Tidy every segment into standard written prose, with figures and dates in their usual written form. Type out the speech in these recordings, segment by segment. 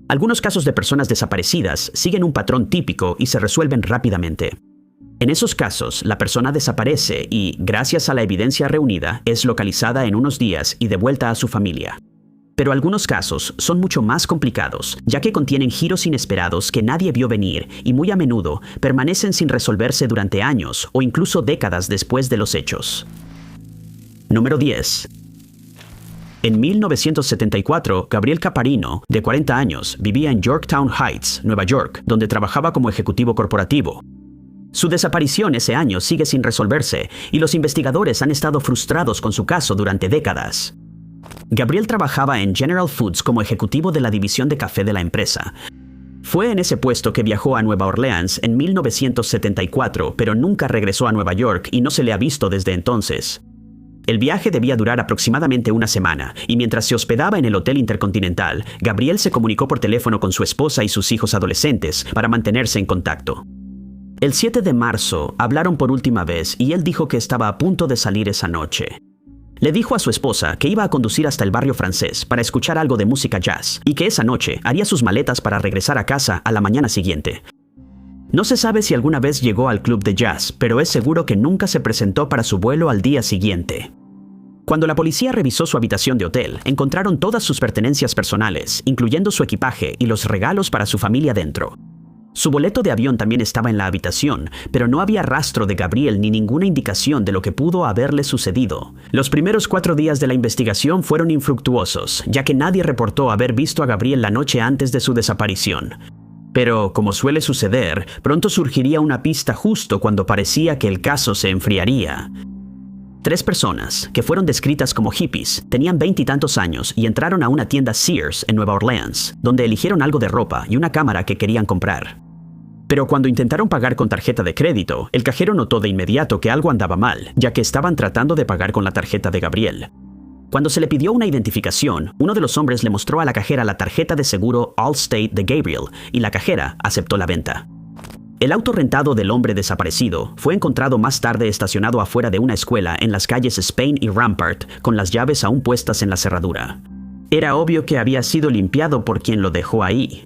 Algunos casos de personas desaparecidas siguen un patrón típico y se resuelven rápidamente. En esos casos, la persona desaparece y, gracias a la evidencia reunida, es localizada en unos días y devuelta a su familia. Pero algunos casos son mucho más complicados, ya que contienen giros inesperados que nadie vio venir y muy a menudo permanecen sin resolverse durante años o incluso décadas después de los hechos. Número 10. En 1974, Gabriel Caparino, de 40 años, vivía en Yorktown Heights, Nueva York, donde trabajaba como ejecutivo corporativo. Su desaparición ese año sigue sin resolverse y los investigadores han estado frustrados con su caso durante décadas. Gabriel trabajaba en General Foods como ejecutivo de la división de café de la empresa. Fue en ese puesto que viajó a Nueva Orleans en 1974, pero nunca regresó a Nueva York y no se le ha visto desde entonces. El viaje debía durar aproximadamente una semana, y mientras se hospedaba en el Hotel Intercontinental, Gabriel se comunicó por teléfono con su esposa y sus hijos adolescentes para mantenerse en contacto. El 7 de marzo hablaron por última vez y él dijo que estaba a punto de salir esa noche. Le dijo a su esposa que iba a conducir hasta el barrio francés para escuchar algo de música jazz y que esa noche haría sus maletas para regresar a casa a la mañana siguiente. No se sabe si alguna vez llegó al club de jazz, pero es seguro que nunca se presentó para su vuelo al día siguiente. Cuando la policía revisó su habitación de hotel, encontraron todas sus pertenencias personales, incluyendo su equipaje y los regalos para su familia dentro. Su boleto de avión también estaba en la habitación, pero no había rastro de Gabriel ni ninguna indicación de lo que pudo haberle sucedido. Los primeros 4 días de la investigación fueron infructuosos, ya que nadie reportó haber visto a Gabriel la noche antes de su desaparición. Pero, como suele suceder, pronto surgiría una pista justo cuando parecía que el caso se enfriaría. 3 personas, que fueron descritas como hippies, tenían 20 y tantos años y entraron a una tienda Sears en Nueva Orleans, donde eligieron algo de ropa y una cámara que querían comprar. Pero cuando intentaron pagar con tarjeta de crédito, el cajero notó de inmediato que algo andaba mal, ya que estaban tratando de pagar con la tarjeta de Gabriel. Cuando se le pidió una identificación, uno de los hombres le mostró a la cajera la tarjeta de seguro Allstate de Gabriel y la cajera aceptó la venta. El auto rentado del hombre desaparecido fue encontrado más tarde estacionado afuera de una escuela en las calles Spain y Rampart, con las llaves aún puestas en la cerradura. Era obvio que había sido limpiado por quien lo dejó ahí.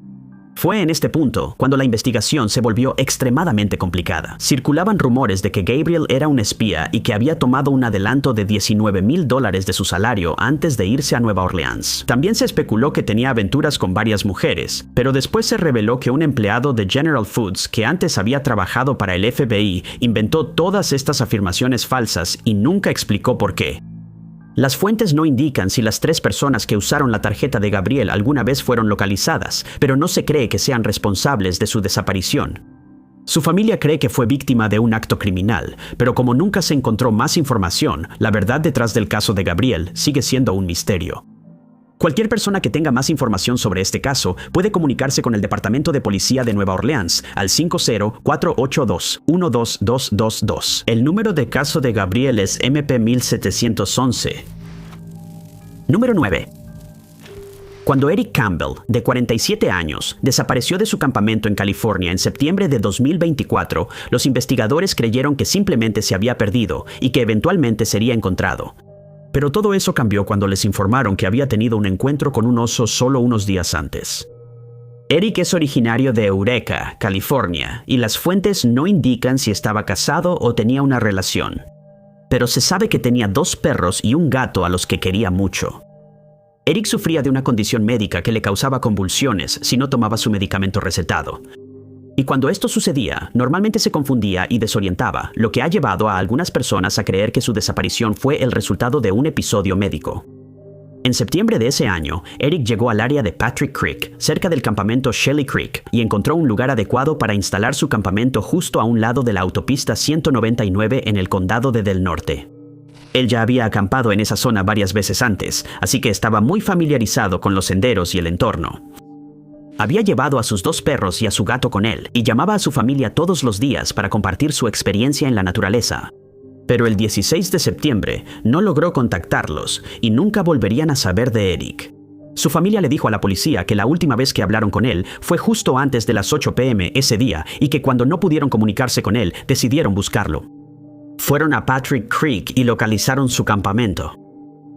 Fue en este punto cuando la investigación se volvió extremadamente complicada. Circulaban rumores de que Gabriel era un espía y que había tomado un adelanto de $19,000 de su salario antes de irse a Nueva Orleans. También se especuló que tenía aventuras con varias mujeres, pero después se reveló que un empleado de General Foods que antes había trabajado para el FBI inventó todas estas afirmaciones falsas y nunca explicó por qué. Las fuentes no indican si las 3 personas que usaron la tarjeta de Gabriel alguna vez fueron localizadas, pero no se cree que sean responsables de su desaparición. Su familia cree que fue víctima de un acto criminal, pero como nunca se encontró más información, la verdad detrás del caso de Gabriel sigue siendo un misterio. Cualquier persona que tenga más información sobre este caso puede comunicarse con el Departamento de Policía de Nueva Orleans al 50-482-12222. El número de caso de Gabriel es MP1711. Número 9. Cuando Eric Campbell, de 47 años, desapareció de su campamento en California en septiembre de 2024, los investigadores creyeron que simplemente se había perdido y que eventualmente sería encontrado. Pero todo eso cambió cuando les informaron que había tenido un encuentro con un oso solo unos días antes. Eric es originario de Eureka, California, y las fuentes no indican si estaba casado o tenía una relación. Pero se sabe que tenía 2 perros y un gato a los que quería mucho. Eric sufría de una condición médica que le causaba convulsiones si no tomaba su medicamento recetado. Y cuando esto sucedía, normalmente se confundía y desorientaba, lo que ha llevado a algunas personas a creer que su desaparición fue el resultado de un episodio médico. En septiembre de ese año, Eric llegó al área de Patrick Creek, cerca del campamento Shelley Creek, y encontró un lugar adecuado para instalar su campamento justo a un lado de la autopista 199 en el condado de Del Norte. Él ya había acampado en esa zona varias veces antes, así que estaba muy familiarizado con los senderos y el entorno. Había llevado a sus 2 perros y a su gato con él, y llamaba a su familia todos los días para compartir su experiencia en la naturaleza. Pero el 16 de septiembre no logró contactarlos y nunca volverían a saber de Eric. Su familia le dijo a la policía que la última vez que hablaron con él fue justo antes de las 8 p.m. ese día y que cuando no pudieron comunicarse con él, decidieron buscarlo. Fueron a Patrick Creek y localizaron su campamento.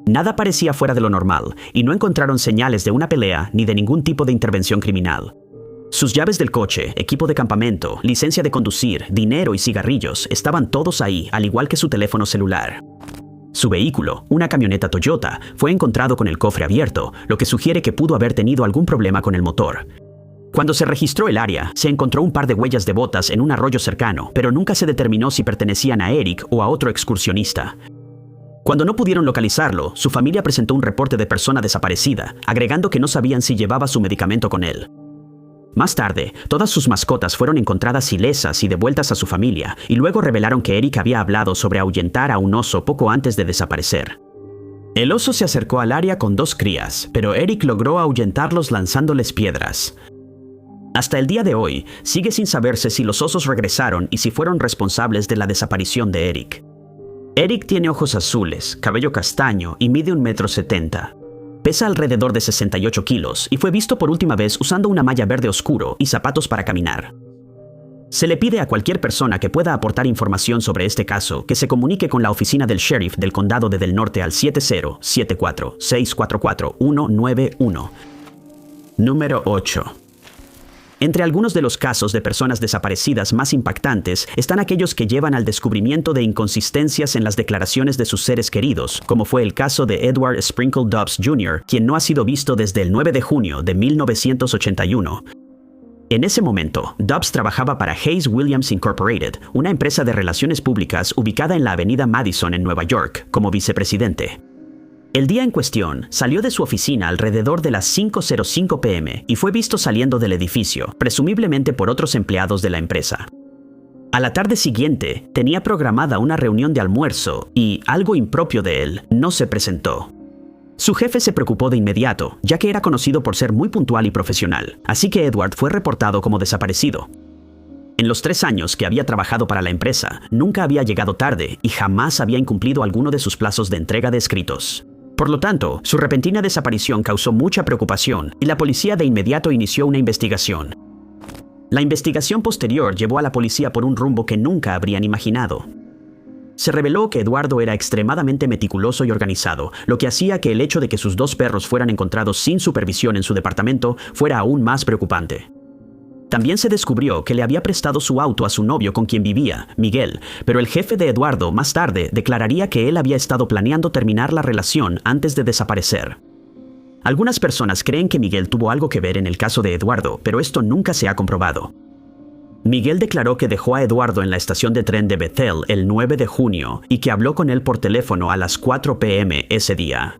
Nada parecía fuera de lo normal, y no encontraron señales de una pelea ni de ningún tipo de intervención criminal. Sus llaves del coche, equipo de campamento, licencia de conducir, dinero y cigarrillos estaban todos ahí, al igual que su teléfono celular. Su vehículo, una camioneta Toyota, fue encontrado con el cofre abierto, lo que sugiere que pudo haber tenido algún problema con el motor. Cuando se registró el área, se encontró un par de huellas de botas en un arroyo cercano, pero nunca se determinó si pertenecían a Eric o a otro excursionista. Cuando no pudieron localizarlo, su familia presentó un reporte de persona desaparecida, agregando que no sabían si llevaba su medicamento con él. Más tarde, todas sus mascotas fueron encontradas ilesas y devueltas a su familia, y luego revelaron que Eric había hablado sobre ahuyentar a un oso poco antes de desaparecer. El oso se acercó al área con 2 crías, pero Eric logró ahuyentarlos lanzándoles piedras. Hasta el día de hoy, sigue sin saberse si los osos regresaron y si fueron responsables de la desaparición de Eric. Eric tiene ojos azules, cabello castaño y mide 1,70 m. Pesa alrededor de 68 kilos y fue visto por última vez usando una malla verde oscuro y zapatos para caminar. Se le pide a cualquier persona que pueda aportar información sobre este caso que se comunique con la oficina del sheriff del condado de Del Norte al 7074-644-191. Número 8. Entre algunos de los casos de personas desaparecidas más impactantes están aquellos que llevan al descubrimiento de inconsistencias en las declaraciones de sus seres queridos, como fue el caso de Edward Sprinkle Dobbs Jr., quien no ha sido visto desde el 9 de junio de 1981. En ese momento, Dobbs trabajaba para Hayes Williams Incorporated, una empresa de relaciones públicas ubicada en la avenida Madison en Nueva York, como vicepresidente. El día en cuestión salió de su oficina alrededor de las 5:05 p.m. y fue visto saliendo del edificio, presumiblemente por otros empleados de la empresa. A la tarde siguiente, tenía programada una reunión de almuerzo y, algo impropio de él, no se presentó. Su jefe se preocupó de inmediato, ya que era conocido por ser muy puntual y profesional, así que Edward fue reportado como desaparecido. En los 3 años que había trabajado para la empresa, nunca había llegado tarde y jamás había incumplido alguno de sus plazos de entrega de escritos. Por lo tanto, su repentina desaparición causó mucha preocupación y la policía de inmediato inició una investigación. La investigación posterior llevó a la policía por un rumbo que nunca habrían imaginado. Se reveló que Eduardo era extremadamente meticuloso y organizado, lo que hacía que el hecho de que sus 2 perros fueran encontrados sin supervisión en su departamento fuera aún más preocupante. También se descubrió que le había prestado su auto a su novio con quien vivía, Miguel, pero el jefe de Eduardo más tarde declararía que él había estado planeando terminar la relación antes de desaparecer. Algunas personas creen que Miguel tuvo algo que ver en el caso de Eduardo, pero esto nunca se ha comprobado. Miguel declaró que dejó a Eduardo en la estación de tren de Bethel el 9 de junio y que habló con él por teléfono a las 4 p.m. ese día.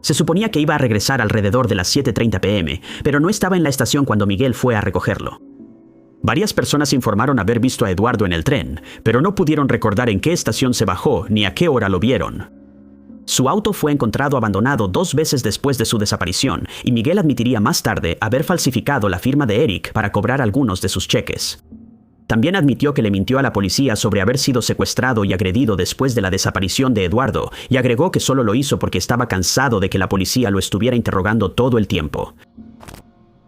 Se suponía que iba a regresar alrededor de las 7:30 p.m., pero no estaba en la estación cuando Miguel fue a recogerlo. Varias personas informaron haber visto a Eduardo en el tren, pero no pudieron recordar en qué estación se bajó ni a qué hora lo vieron. Su auto fue encontrado abandonado 2 veces después de su desaparición, y Miguel admitiría más tarde haber falsificado la firma de Eric para cobrar algunos de sus cheques. También admitió que le mintió a la policía sobre haber sido secuestrado y agredido después de la desaparición de Eduardo, y agregó que solo lo hizo porque estaba cansado de que la policía lo estuviera interrogando todo el tiempo.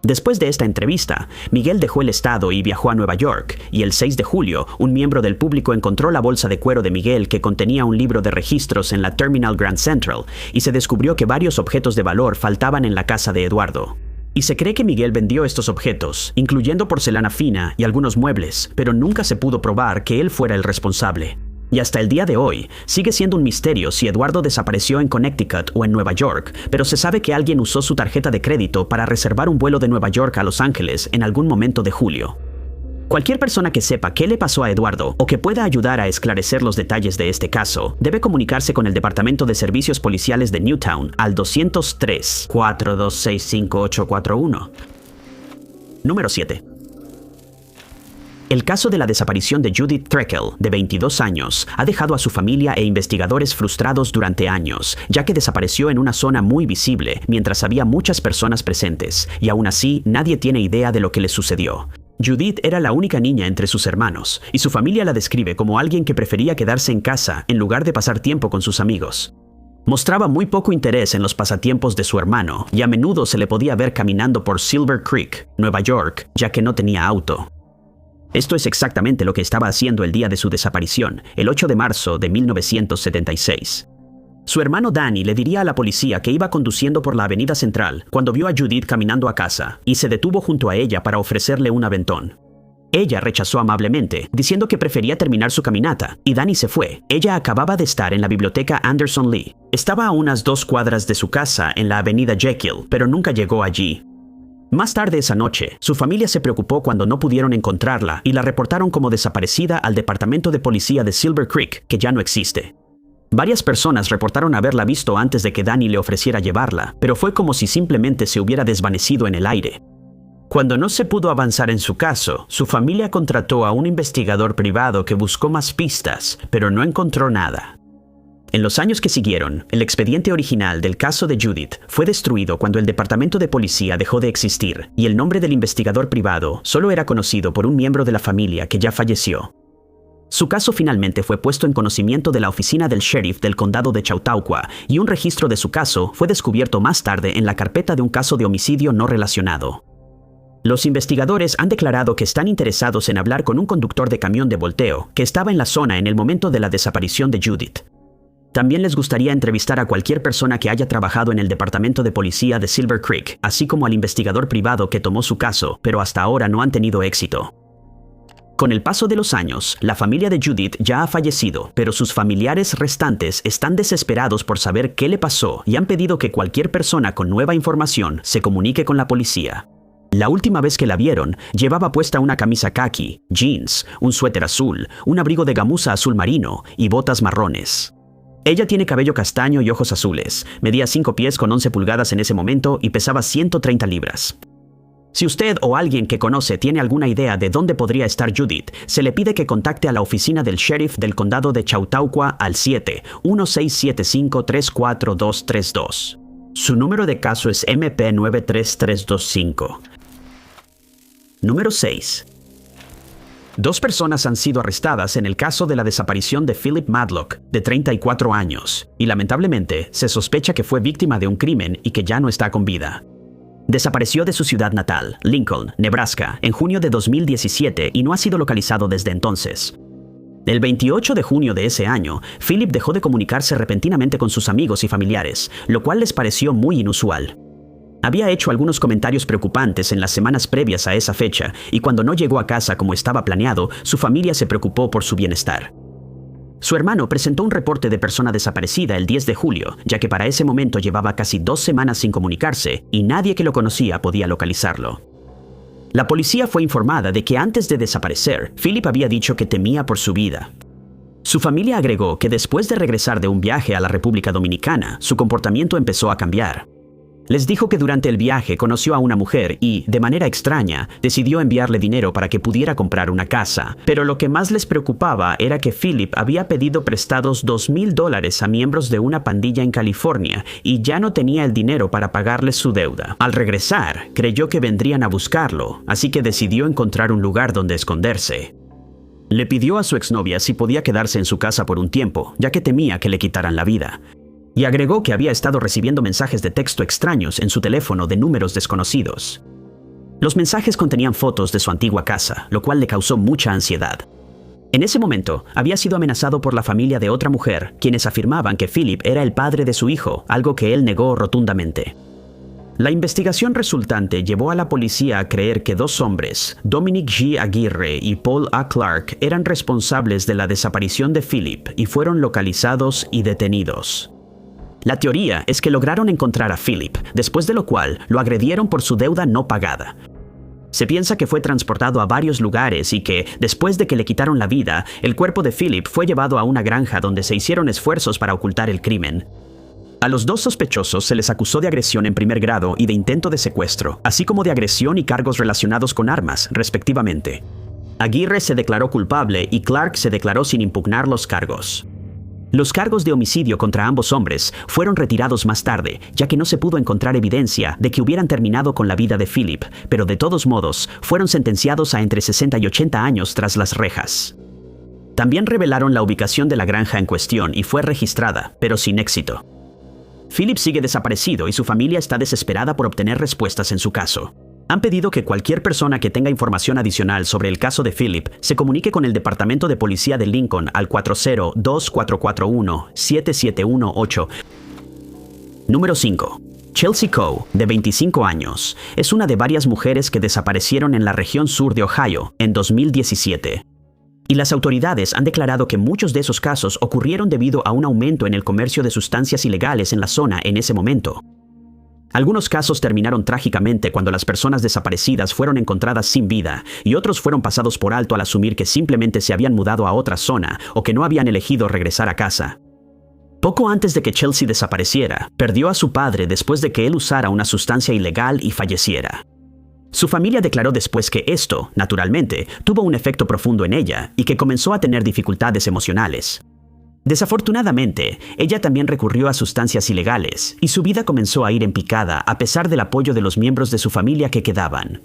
Después de esta entrevista, Miguel dejó el estado y viajó a Nueva York, y el 6 de julio, un miembro del público encontró la bolsa de cuero de Miguel que contenía un libro de registros en la Terminal Grand Central, y se descubrió que varios objetos de valor faltaban en la casa de Eduardo. Y se cree que Miguel vendió estos objetos, incluyendo porcelana fina y algunos muebles, pero nunca se pudo probar que él fuera el responsable. Y hasta el día de hoy, sigue siendo un misterio si Eduardo desapareció en Connecticut o en Nueva York, pero se sabe que alguien usó su tarjeta de crédito para reservar un vuelo de Nueva York a Los Ángeles en algún momento de julio. Cualquier persona que sepa qué le pasó a Eduardo o que pueda ayudar a esclarecer los detalles de este caso, debe comunicarse con el Departamento de Servicios Policiales de Newtown al 203-426-5841. Número 7. El caso de la desaparición de Judith Trekell, de 22 años, ha dejado a su familia e investigadores frustrados durante años, ya que desapareció en una zona muy visible mientras había muchas personas presentes, y aún así nadie tiene idea de lo que le sucedió. Judith era la única niña entre sus hermanos, y su familia la describe como alguien que prefería quedarse en casa en lugar de pasar tiempo con sus amigos. Mostraba muy poco interés en los pasatiempos de su hermano, y a menudo se le podía ver caminando por Silver Creek, Nueva York, ya que no tenía auto. Esto es exactamente lo que estaba haciendo el día de su desaparición, el 8 de marzo de 1976. Su hermano Danny le diría a la policía que iba conduciendo por la avenida central cuando vio a Judith caminando a casa y se detuvo junto a ella para ofrecerle un aventón. Ella rechazó amablemente, diciendo que prefería terminar su caminata, y Danny se fue. Ella acababa de estar en la biblioteca Anderson Lee. Estaba a unas 2 cuadras de su casa en la avenida Jekyll, pero nunca llegó allí. Más tarde esa noche, su familia se preocupó cuando no pudieron encontrarla y la reportaron como desaparecida al departamento de policía de Silver Creek, que ya no existe. Varias personas reportaron haberla visto antes de que Danny le ofreciera llevarla, pero fue como si simplemente se hubiera desvanecido en el aire. Cuando no se pudo avanzar en su caso, su familia contrató a un investigador privado que buscó más pistas, pero no encontró nada. En los años que siguieron, el expediente original del caso de Judith fue destruido cuando el departamento de policía dejó de existir, y el nombre del investigador privado solo era conocido por un miembro de la familia que ya falleció. Su caso finalmente fue puesto en conocimiento de la oficina del sheriff del condado de Chautauqua, y un registro de su caso fue descubierto más tarde en la carpeta de un caso de homicidio no relacionado. Los investigadores han declarado que están interesados en hablar con un conductor de camión de volteo que estaba en la zona en el momento de la desaparición de Judith. También les gustaría entrevistar a cualquier persona que haya trabajado en el departamento de policía de Silver Creek, así como al investigador privado que tomó su caso, pero hasta ahora no han tenido éxito. Con el paso de los años, la familia de Judith ya ha fallecido, pero sus familiares restantes están desesperados por saber qué le pasó y han pedido que cualquier persona con nueva información se comunique con la policía. La última vez que la vieron, llevaba puesta una camisa khaki, jeans, un suéter azul, un abrigo de gamuza azul marino y botas marrones. Ella tiene cabello castaño y ojos azules, medía 5 pies con 11 pulgadas en ese momento y pesaba 130 libras. Si usted o alguien que conoce tiene alguna idea de dónde podría estar Judith, se le pide que contacte a la oficina del sheriff del condado de Chautauqua al 7-1675-34232. Su número de caso es MP93325. Número 6. 2 personas han sido arrestadas en el caso de la desaparición de Philip Matlock, de 34 años, y lamentablemente se sospecha que fue víctima de un crimen y que ya no está con vida. Desapareció de su ciudad natal, Lincoln, Nebraska, en junio de 2017 y no ha sido localizado desde entonces. El 28 de junio de ese año, Philip dejó de comunicarse repentinamente con sus amigos y familiares, lo cual les pareció muy inusual. Había hecho algunos comentarios preocupantes en las semanas previas a esa fecha, y cuando no llegó a casa como estaba planeado, su familia se preocupó por su bienestar. Su hermano presentó un reporte de persona desaparecida el 10 de julio, ya que para ese momento llevaba casi 2 semanas sin comunicarse y nadie que lo conocía podía localizarlo. La policía fue informada de que antes de desaparecer, Philip había dicho que temía por su vida. Su familia agregó que después de regresar de un viaje a la República Dominicana, su comportamiento empezó a cambiar. Les dijo que durante el viaje conoció a una mujer y, de manera extraña, decidió enviarle dinero para que pudiera comprar una casa. Pero lo que más les preocupaba era que Philip había pedido prestados $2,000 a miembros de una pandilla en California y ya no tenía el dinero para pagarles su deuda. Al regresar, creyó que vendrían a buscarlo, así que decidió encontrar un lugar donde esconderse. Le pidió a su exnovia si podía quedarse en su casa por un tiempo, ya que temía que le quitaran la vida. Y agregó que había estado recibiendo mensajes de texto extraños en su teléfono de números desconocidos. Los mensajes contenían fotos de su antigua casa, lo cual le causó mucha ansiedad. En ese momento, había sido amenazado por la familia de otra mujer, quienes afirmaban que Philip era el padre de su hijo, algo que él negó rotundamente. La investigación resultante llevó a la policía a creer que 2 hombres, Dominic G. Aguirre y Paul A. Clark, eran responsables de la desaparición de Philip y fueron localizados y detenidos. La teoría es que lograron encontrar a Philip, después de lo cual lo agredieron por su deuda no pagada. Se piensa que fue transportado a varios lugares y que, después de que le quitaron la vida, el cuerpo de Philip fue llevado a una granja donde se hicieron esfuerzos para ocultar el crimen. A los 2 sospechosos se les acusó de agresión en primer grado y de intento de secuestro, así como de agresión y cargos relacionados con armas, respectivamente. Aguirre se declaró culpable y Clark se declaró sin impugnar los cargos. Los cargos de homicidio contra ambos hombres fueron retirados más tarde, ya que no se pudo encontrar evidencia de que hubieran terminado con la vida de Philip, pero de todos modos, fueron sentenciados a entre 60 y 80 años tras las rejas. También revelaron la ubicación de la granja en cuestión y fue registrada, pero sin éxito. Philip sigue desaparecido y su familia está desesperada por obtener respuestas en su caso. Han pedido que cualquier persona que tenga información adicional sobre el caso de Philip se comunique con el Departamento de Policía de Lincoln al 402-441-7718. Número 5. Chelsea Coe, de 25 años, es una de varias mujeres que desaparecieron en la región sur de Ohio en 2017. Y las autoridades han declarado que muchos de esos casos ocurrieron debido a un aumento en el comercio de sustancias ilegales en la zona en ese momento. Algunos casos terminaron trágicamente cuando las personas desaparecidas fueron encontradas sin vida y otros fueron pasados por alto al asumir que simplemente se habían mudado a otra zona o que no habían elegido regresar a casa. Poco antes de que Chelsea desapareciera, perdió a su padre después de que él usara una sustancia ilegal y falleciera. Su familia declaró después que esto, naturalmente, tuvo un efecto profundo en ella y que comenzó a tener dificultades emocionales. Desafortunadamente, ella también recurrió a sustancias ilegales y su vida comenzó a ir en picada a pesar del apoyo de los miembros de su familia que quedaban.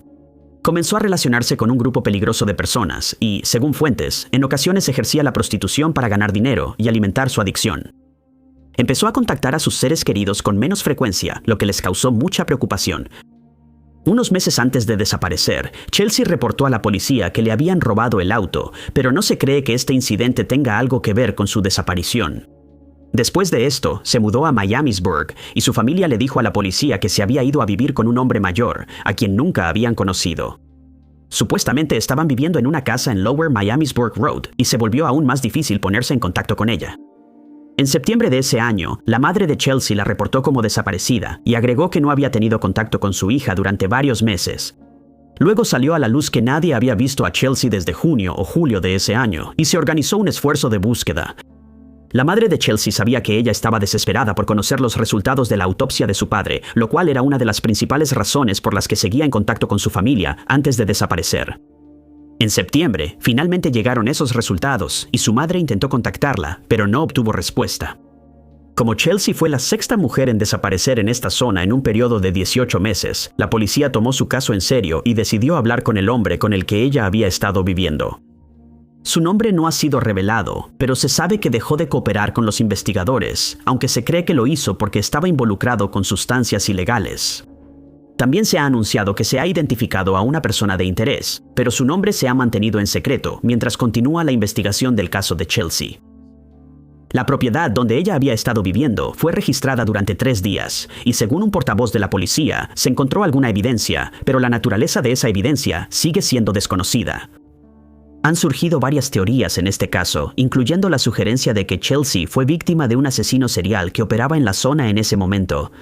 Comenzó a relacionarse con un grupo peligroso de personas y, según fuentes, en ocasiones ejercía la prostitución para ganar dinero y alimentar su adicción. Empezó a contactar a sus seres queridos con menos frecuencia, lo que les causó mucha preocupación. Unos meses antes de desaparecer, Chelsea reportó a la policía que le habían robado el auto, pero no se cree que este incidente tenga algo que ver con su desaparición. Después de esto, se mudó a Miamisburg y su familia le dijo a la policía que se había ido a vivir con un hombre mayor, a quien nunca habían conocido. Supuestamente estaban viviendo en una casa en Lower Miamisburg Road y se volvió aún más difícil ponerse en contacto con ella. En septiembre de ese año, la madre de Chelsea la reportó como desaparecida y agregó que no había tenido contacto con su hija durante varios meses. Luego salió a la luz que nadie había visto a Chelsea desde junio o julio de ese año y se organizó un esfuerzo de búsqueda. La madre de Chelsea sabía que ella estaba desesperada por conocer los resultados de la autopsia de su padre, lo cual era una de las principales razones por las que seguía en contacto con su familia antes de desaparecer. En septiembre, finalmente llegaron esos resultados y su madre intentó contactarla, pero no obtuvo respuesta. Como Chelsea fue la sexta mujer en desaparecer en esta zona en un periodo de 18 meses, la policía tomó su caso en serio y decidió hablar con el hombre con el que ella había estado viviendo. Su nombre no ha sido revelado, pero se sabe que dejó de cooperar con los investigadores, aunque se cree que lo hizo porque estaba involucrado con sustancias ilegales. También se ha anunciado que se ha identificado a una persona de interés, pero su nombre se ha mantenido en secreto mientras continúa la investigación del caso de Chelsea. La propiedad donde ella había estado viviendo fue registrada durante 3 días, y según un portavoz de la policía, se encontró alguna evidencia, pero la naturaleza de esa evidencia sigue siendo desconocida. Han surgido varias teorías en este caso, incluyendo la sugerencia de que Chelsea fue víctima de un asesino serial que operaba en la zona en ese momento.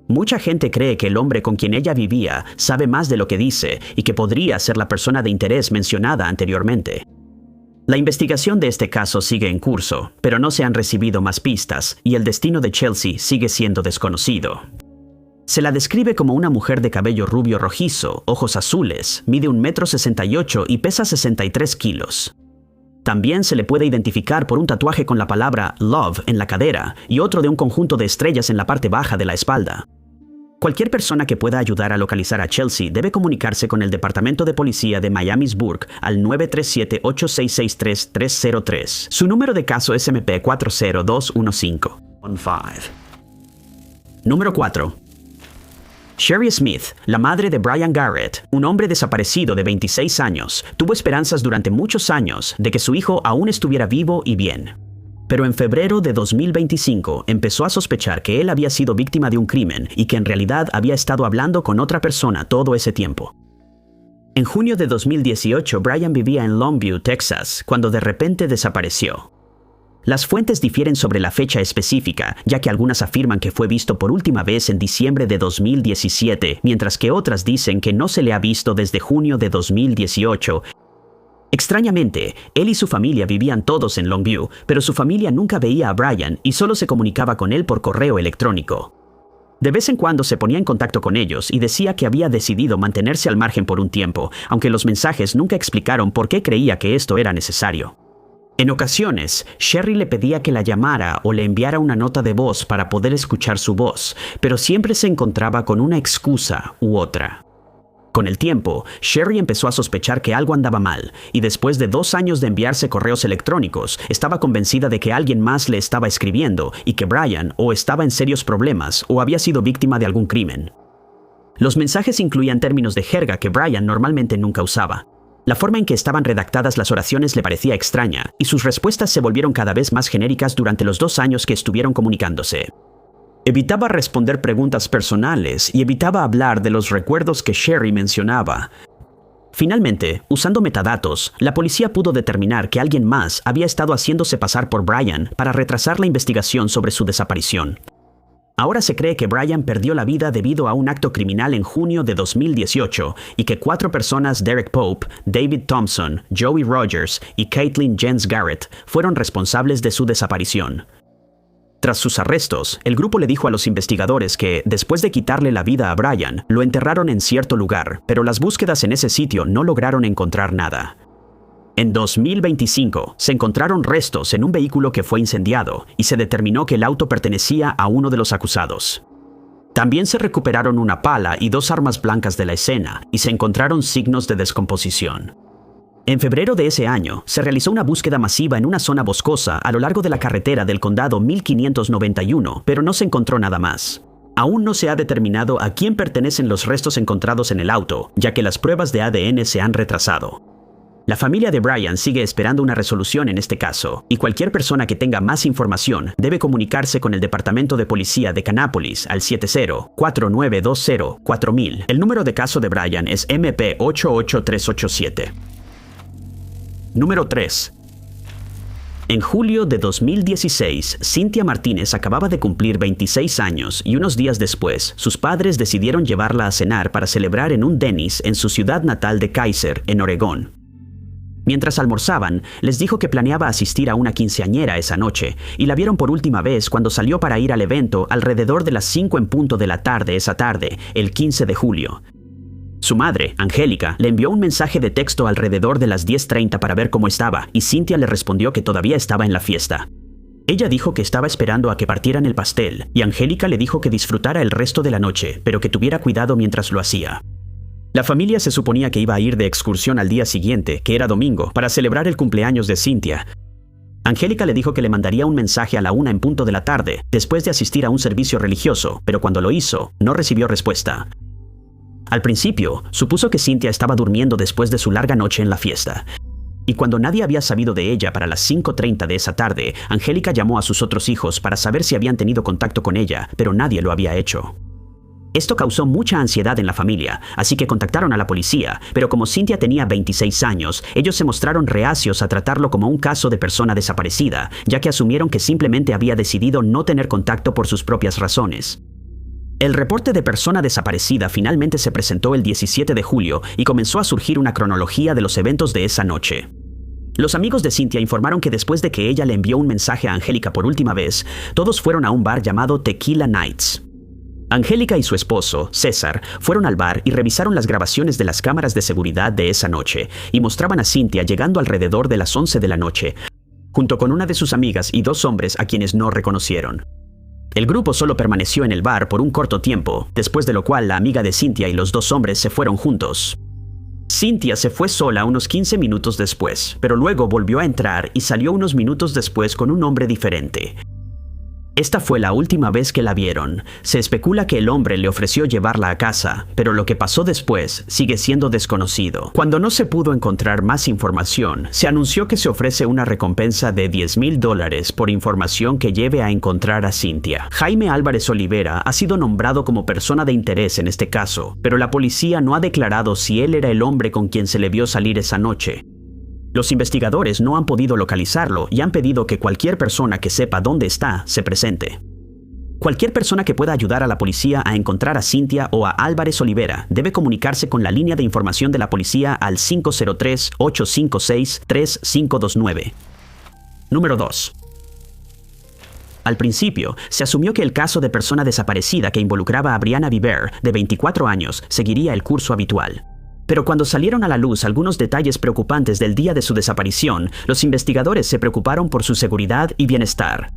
Mucha gente cree que el hombre con quien ella vivía sabe más de lo que dice y que podría ser la persona de interés mencionada anteriormente. La investigación de este caso sigue en curso, pero no se han recibido más pistas y el destino de Chelsea sigue siendo desconocido. Se la describe como una mujer de cabello rubio rojizo, ojos azules, mide 1,68 m y pesa 63 kilos. También se le puede identificar por un tatuaje con la palabra Love en la cadera y otro de un conjunto de estrellas en la parte baja de la espalda. Cualquier persona que pueda ayudar a localizar a Chelsea debe comunicarse con el Departamento de Policía de Miamisburg al 937-8663-303. Su número de caso es MP40215. Número 4. Sherry Smith, la madre de Brian Garrett, un hombre desaparecido de 26 años, tuvo esperanzas durante muchos años de que su hijo aún estuviera vivo y bien. Pero en febrero de 2025 empezó a sospechar que él había sido víctima de un crimen y que en realidad había estado hablando con otra persona todo ese tiempo. En junio de 2018, Brian vivía en Longview, Texas, cuando de repente desapareció. Las fuentes difieren sobre la fecha específica, ya que algunas afirman que fue visto por última vez en diciembre de 2017, mientras que otras dicen que no se le ha visto desde junio de 2018. Extrañamente, él y su familia vivían todos en Longview, pero su familia nunca veía a Brian y solo se comunicaba con él por correo electrónico. De vez en cuando se ponía en contacto con ellos y decía que había decidido mantenerse al margen por un tiempo, aunque los mensajes nunca explicaron por qué creía que esto era necesario. En ocasiones, Sherry le pedía que la llamara o le enviara una nota de voz para poder escuchar su voz, pero siempre se encontraba con una excusa u otra. Con el tiempo, Sherry empezó a sospechar que algo andaba mal, y después de 2 años de enviarse correos electrónicos, estaba convencida de que alguien más le estaba escribiendo y que Brian o estaba en serios problemas o había sido víctima de algún crimen. Los mensajes incluían términos de jerga que Brian normalmente nunca usaba. La forma en que estaban redactadas las oraciones le parecía extraña, y sus respuestas se volvieron cada vez más genéricas durante los 2 años que estuvieron comunicándose. Evitaba responder preguntas personales y evitaba hablar de los recuerdos que Sherry mencionaba. Finalmente, usando metadatos, la policía pudo determinar que alguien más había estado haciéndose pasar por Brian para retrasar la investigación sobre su desaparición. Ahora se cree que Brian perdió la vida debido a un acto criminal en junio de 2018 y que 4 personas, Derek Pope, David Thompson, Joey Rogers y Caitlin Jens Garrett, fueron responsables de su desaparición. Tras sus arrestos, el grupo le dijo a los investigadores que, después de quitarle la vida a Brian, lo enterraron en cierto lugar, pero las búsquedas en ese sitio no lograron encontrar nada. En 2025, se encontraron restos en un vehículo que fue incendiado y se determinó que el auto pertenecía a uno de los acusados. También se recuperaron una pala y 2 armas blancas de la escena y se encontraron signos de descomposición. En febrero de ese año, se realizó una búsqueda masiva en una zona boscosa a lo largo de la carretera del condado 1591, pero no se encontró nada más. Aún no se ha determinado a quién pertenecen los restos encontrados en el auto, ya que las pruebas de ADN se han retrasado. La familia de Brian sigue esperando una resolución en este caso, y cualquier persona que tenga más información debe comunicarse con el Departamento de Policía de Kannapolis al 70-4920-4000. El número de caso de Brian es MP88387. Número 3. En julio de 2016, Cynthia Martínez acababa de cumplir 26 años y unos días después, sus padres decidieron llevarla a cenar para celebrar en un Denny's en su ciudad natal de Kaiser, en Oregón. Mientras almorzaban, les dijo que planeaba asistir a una quinceañera esa noche, y la vieron por última vez cuando salió para ir al evento alrededor de las 5 en punto de la tarde esa tarde, el 15 de julio. Su madre, Angélica, le envió un mensaje de texto alrededor de las 10:30 para ver cómo estaba, y Cynthia le respondió que todavía estaba en la fiesta. Ella dijo que estaba esperando a que partieran el pastel, y Angélica le dijo que disfrutara el resto de la noche, pero que tuviera cuidado mientras lo hacía. La familia se suponía que iba a ir de excursión al día siguiente, que era domingo, para celebrar el cumpleaños de Cynthia. Angélica le dijo que le mandaría un mensaje a la 1 en punto de la tarde, después de asistir a un servicio religioso, pero cuando lo hizo, no recibió respuesta. Al principio, supuso que Cynthia estaba durmiendo después de su larga noche en la fiesta. Y cuando nadie había sabido de ella para las 5:30 de esa tarde, Angélica llamó a sus otros hijos para saber si habían tenido contacto con ella, pero nadie lo había hecho. Esto causó mucha ansiedad en la familia, así que contactaron a la policía, pero como Cynthia tenía 26 años, ellos se mostraron reacios a tratarlo como un caso de persona desaparecida, ya que asumieron que simplemente había decidido no tener contacto por sus propias razones. El reporte de persona desaparecida finalmente se presentó el 17 de julio y comenzó a surgir una cronología de los eventos de esa noche. Los amigos de Cynthia informaron que después de que ella le envió un mensaje a Angélica por última vez, todos fueron a un bar llamado Tequila Nights. Angélica y su esposo, César, fueron al bar y revisaron las grabaciones de las cámaras de seguridad de esa noche y mostraban a Cynthia llegando alrededor de las 11 de la noche, junto con una de sus amigas y 2 hombres a quienes no reconocieron. El grupo solo permaneció en el bar por un corto tiempo, después de lo cual la amiga de Cynthia y los 2 hombres se fueron juntos. Cynthia se fue sola unos 15 minutos después, pero luego volvió a entrar y salió unos minutos después con un hombre diferente. Esta fue la última vez que la vieron. Se especula que el hombre le ofreció llevarla a casa, pero lo que pasó después sigue siendo desconocido. Cuando no se pudo encontrar más información, se anunció que se ofrece una recompensa de $10,000 por información que lleve a encontrar a Cynthia. Jaime Álvarez Olivera ha sido nombrado como persona de interés en este caso, pero la policía no ha declarado si él era el hombre con quien se le vio salir esa noche. Los investigadores no han podido localizarlo y han pedido que cualquier persona que sepa dónde está se presente. Cualquier persona que pueda ayudar a la policía a encontrar a Cynthia o a Álvarez Olivera debe comunicarse con la línea de información de la policía al 503-856-3529. Número 2. Al principio, se asumió que el caso de persona desaparecida que involucraba a Brianna Viver, de 24 años, seguiría el curso habitual. Pero cuando salieron a la luz algunos detalles preocupantes del día de su desaparición, los investigadores se preocuparon por su seguridad y bienestar.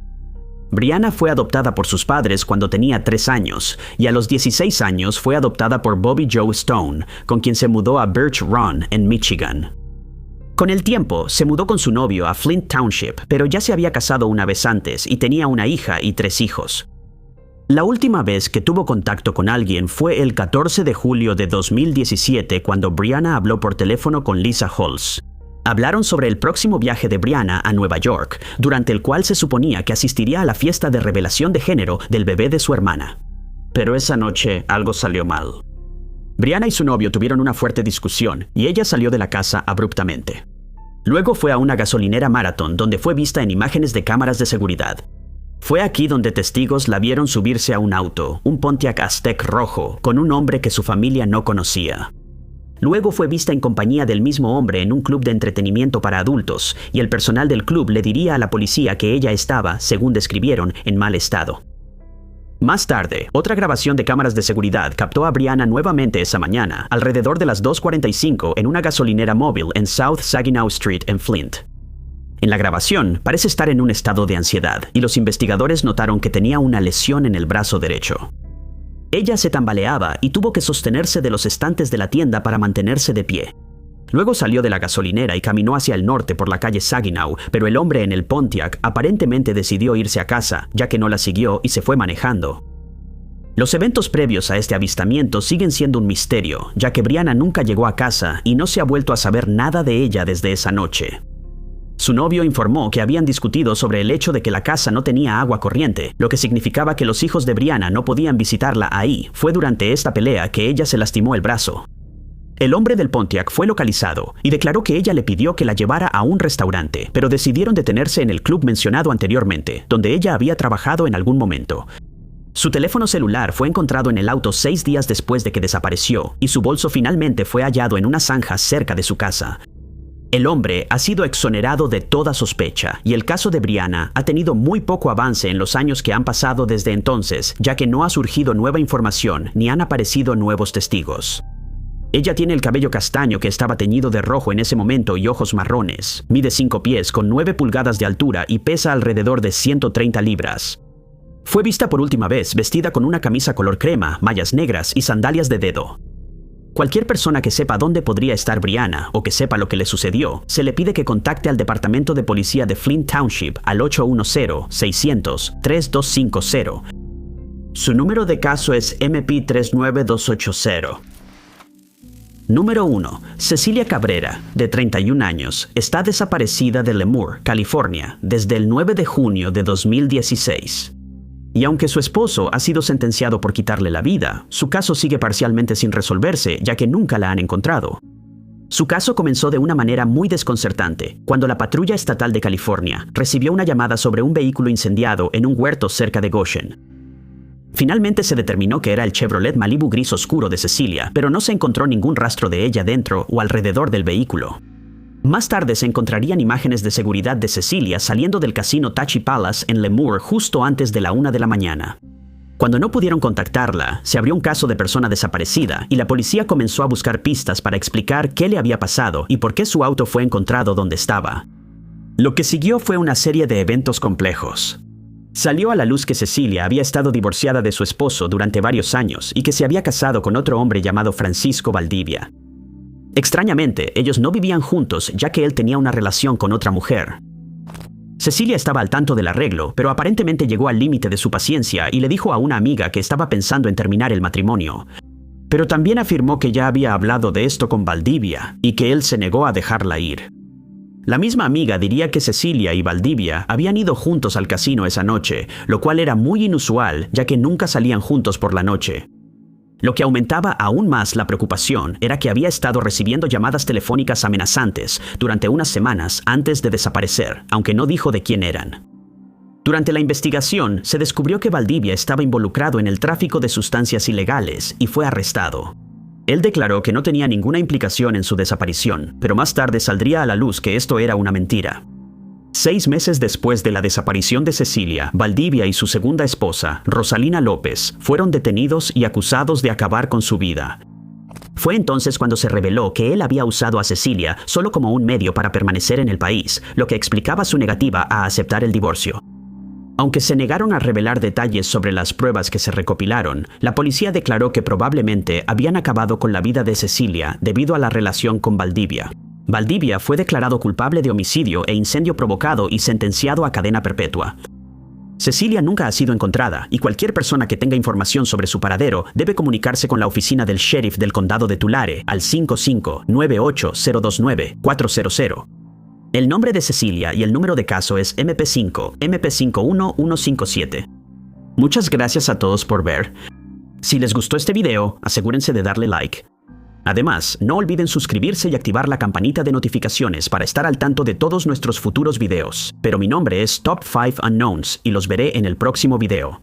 Brianna fue adoptada por sus padres cuando tenía 3 años, y a los 16 años fue adoptada por Bobby Joe Stone, con quien se mudó a Birch Run, en Michigan. Con el tiempo, se mudó con su novio a Flint Township, pero ya se había casado una vez antes y tenía una hija y 3 hijos. La última vez que tuvo contacto con alguien fue el 14 de julio de 2017 cuando Brianna habló por teléfono con Lisa Halls. Hablaron sobre el próximo viaje de Brianna a Nueva York, durante el cual se suponía que asistiría a la fiesta de revelación de género del bebé de su hermana. Pero esa noche algo salió mal. Brianna y su novio tuvieron una fuerte discusión y ella salió de la casa abruptamente. Luego fue a una gasolinera Marathon donde fue vista en imágenes de cámaras de seguridad. Fue aquí donde testigos la vieron subirse a un auto, un Pontiac Aztek rojo, con un hombre que su familia no conocía. Luego fue vista en compañía del mismo hombre en un club de entretenimiento para adultos, y el personal del club le diría a la policía que ella estaba, según describieron, en mal estado. Más tarde, otra grabación de cámaras de seguridad captó a Brianna nuevamente esa mañana, alrededor de las 2:45 en una gasolinera móvil en South Saginaw Street en Flint. En la grabación, parece estar en un estado de ansiedad, y los investigadores notaron que tenía una lesión en el brazo derecho. Ella se tambaleaba y tuvo que sostenerse de los estantes de la tienda para mantenerse de pie. Luego salió de la gasolinera y caminó hacia el norte por la calle Saginaw, pero el hombre en el Pontiac aparentemente decidió irse a casa, ya que no la siguió y se fue manejando. Los eventos previos a este avistamiento siguen siendo un misterio, ya que Brianna nunca llegó a casa y no se ha vuelto a saber nada de ella desde esa noche. Su novio informó que habían discutido sobre el hecho de que la casa no tenía agua corriente, lo que significaba que los hijos de Brianna no podían visitarla ahí. Fue durante esta pelea que ella se lastimó el brazo. El hombre del Pontiac fue localizado y declaró que ella le pidió que la llevara a un restaurante, pero decidieron detenerse en el club mencionado anteriormente, donde ella había trabajado en algún momento. Su teléfono celular fue encontrado en el auto 6 días después de que desapareció, y su bolso finalmente fue hallado en una zanja cerca de su casa. El hombre ha sido exonerado de toda sospecha, y el caso de Brianna ha tenido muy poco avance en los años que han pasado desde entonces, ya que no ha surgido nueva información ni han aparecido nuevos testigos. Ella tiene el cabello castaño que estaba teñido de rojo en ese momento y ojos marrones. Mide 5 pies con 9 pulgadas de altura y pesa alrededor de 130 libras. Fue vista por última vez vestida con una camisa color crema, mallas negras y sandalias de dedo. Cualquier persona que sepa dónde podría estar Brianna o que sepa lo que le sucedió, se le pide que contacte al Departamento de Policía de Flint Township al 810-600-3250. Su número de caso es MP39280. Número 1. Cecilia Cabrera, de 31 años, está desaparecida de Lemoore, California, desde el 9 de junio de 2016. Y aunque su esposo ha sido sentenciado por quitarle la vida, su caso sigue parcialmente sin resolverse, ya que nunca la han encontrado. Su caso comenzó de una manera muy desconcertante, cuando la Patrulla Estatal de California recibió una llamada sobre un vehículo incendiado en un huerto cerca de Goshen. Finalmente se determinó que era el Chevrolet Malibu gris oscuro de Cecilia, pero no se encontró ningún rastro de ella dentro o alrededor del vehículo. Más tarde se encontrarían imágenes de seguridad de Cecilia saliendo del casino Tachi Palace en Lemoore justo antes de la 1 de la mañana. Cuando no pudieron contactarla, se abrió un caso de persona desaparecida y la policía comenzó a buscar pistas para explicar qué le había pasado y por qué su auto fue encontrado donde estaba. Lo que siguió fue una serie de eventos complejos. Salió a la luz que Cecilia había estado divorciada de su esposo durante varios años y que se había casado con otro hombre llamado Francisco Valdivia. Extrañamente, ellos no vivían juntos ya que él tenía una relación con otra mujer. Cecilia estaba al tanto del arreglo, pero aparentemente llegó al límite de su paciencia y le dijo a una amiga que estaba pensando en terminar el matrimonio. Pero también afirmó que ya había hablado de esto con Valdivia y que él se negó a dejarla ir. La misma amiga diría que Cecilia y Valdivia habían ido juntos al casino esa noche, lo cual era muy inusual ya que nunca salían juntos por la noche. Lo que aumentaba aún más la preocupación era que había estado recibiendo llamadas telefónicas amenazantes durante unas semanas antes de desaparecer, aunque no dijo de quién eran. Durante la investigación, se descubrió que Valdivia estaba involucrado en el tráfico de sustancias ilegales y fue arrestado. Él declaró que no tenía ninguna implicación en su desaparición, pero más tarde saldría a la luz que esto era una mentira. 6 meses después de la desaparición de Cecilia, Valdivia y su segunda esposa, Rosalina López, fueron detenidos y acusados de acabar con su vida. Fue entonces cuando se reveló que él había usado a Cecilia solo como un medio para permanecer en el país, lo que explicaba su negativa a aceptar el divorcio. Aunque se negaron a revelar detalles sobre las pruebas que se recopilaron, la policía declaró que probablemente habían acabado con la vida de Cecilia debido a la relación con Valdivia. Valdivia fue declarado culpable de homicidio e incendio provocado y sentenciado a cadena perpetua. Cecilia nunca ha sido encontrada y cualquier persona que tenga información sobre su paradero debe comunicarse con la oficina del sheriff del condado de Tulare al 5598-029-400. El nombre de Cecilia y el número de caso es MP5, MP51157. Muchas gracias a todos por ver. Si les gustó este video, asegúrense de darle like. Además, no olviden suscribirse y activar la campanita de notificaciones para estar al tanto de todos nuestros futuros videos. Pero mi nombre es Top 5 Unknowns y los veré en el próximo video.